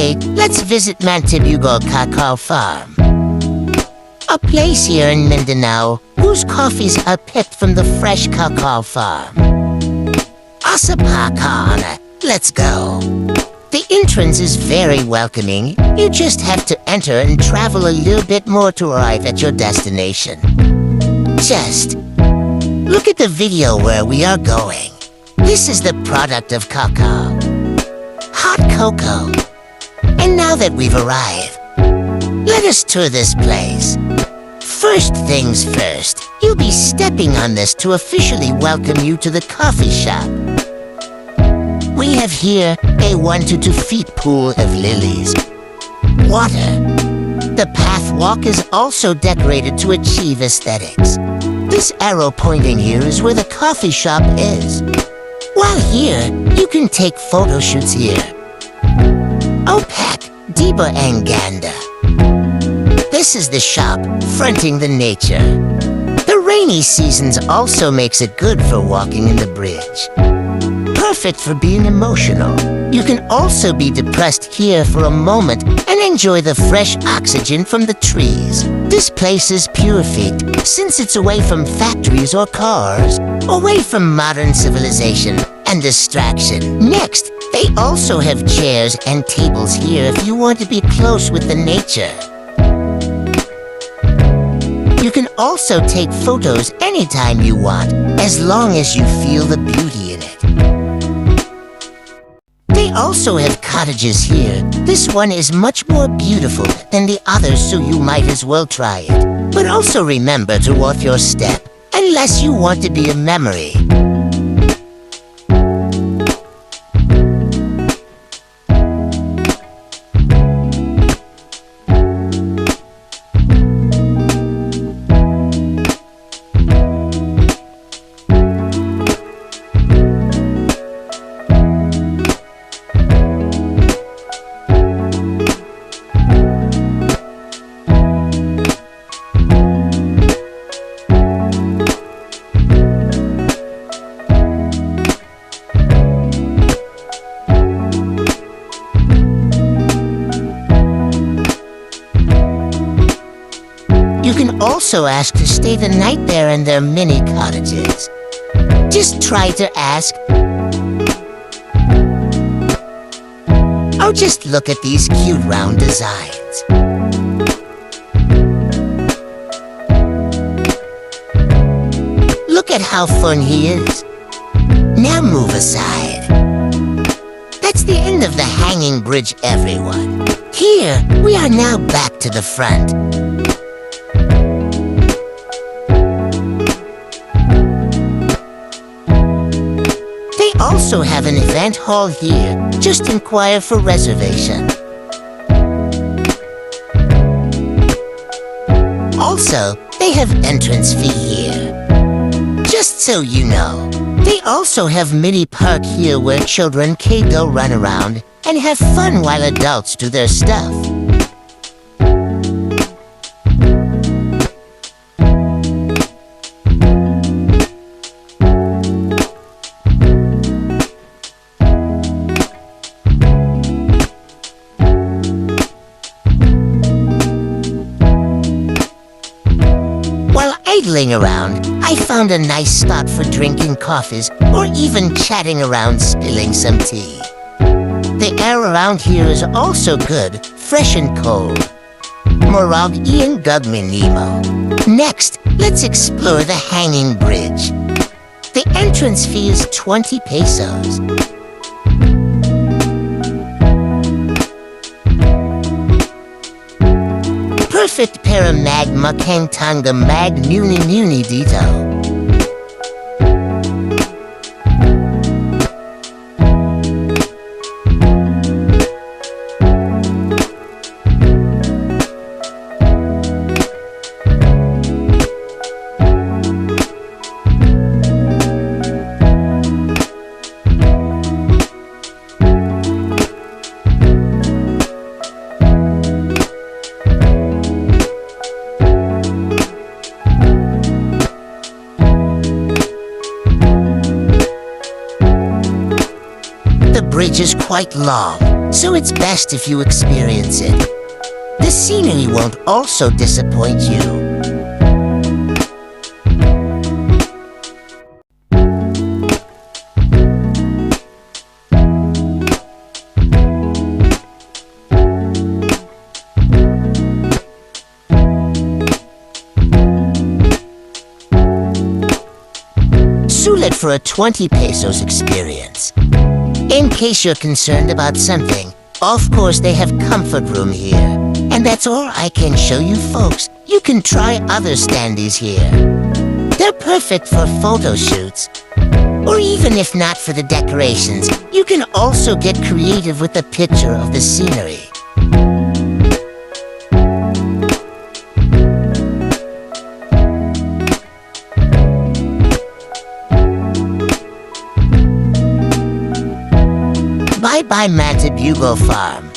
Today, let's visit Mantibugao Cacao Farm, a place here in Mindanao whose coffees are picked from the fresh cacao farm. Asapakana, let's go. The entrance is very welcoming. You just have to enter and travel a little bit more to arrive at your destination. Just look at the video where we are going. This is the product of cacao. Hot cocoa. And now that we've arrived, let us tour this place. First things first, you'll be stepping on this to officially welcome you to the coffee shop. We have here a 1 to 2 feet pool of lilies. Water. The path walk is also decorated to achieve aesthetics. This arrow pointing here is where the coffee shop is. While here, you can take photo shoots here. Opak, Diba and Ganda. This is the shop fronting the nature. The rainy seasons also makes it good for walking in the bridge. Perfect for being emotional. You can also be depressed here for a moment and enjoy the fresh oxygen from the trees. This place is perfect since it's away from factories or cars, away from modern civilization and distraction. Next, they also have chairs and tables here if you want to be close with the nature. You can also take photos anytime you want, as long as you feel the beauty in it. They also have cottages here. This one is much more beautiful than the others, so you might as well try it. But also remember to watch your step, unless you want to be a memory. You can also ask to stay the night there in their mini cottages. Just try to ask. Or just look at these cute round designs. Look at how fun he is. Now move aside. That's the end of the hanging bridge, everyone. Here, we are now back to the front. They also have an event hall here. Just inquire for reservation. Also, they have entrance fee here. Just so you know. They also have mini park here where children can go run around and have fun while adults do their stuff. While idling around, I found a nice spot for drinking coffees or even chatting around spilling some tea. The air around here is also good, fresh and cold. Morag Ian Gugmin Nemo. Next, let's explore the hanging bridge. The entrance fee is 20 pesos. Perfect para magma kang tanga mag muni dito. The bridge is quite long. so it's best if you experience it. The scenery won't also disappoint you. Sulit for a 20 pesos experience. In case you're concerned about something, of course they have comfort room here. And that's all I can show you folks. You can try other standees here. They're perfect for photo shoots. Or even if not for the decorations, you can also get creative with a picture of the scenery. Bye-bye Mantibugao Farm.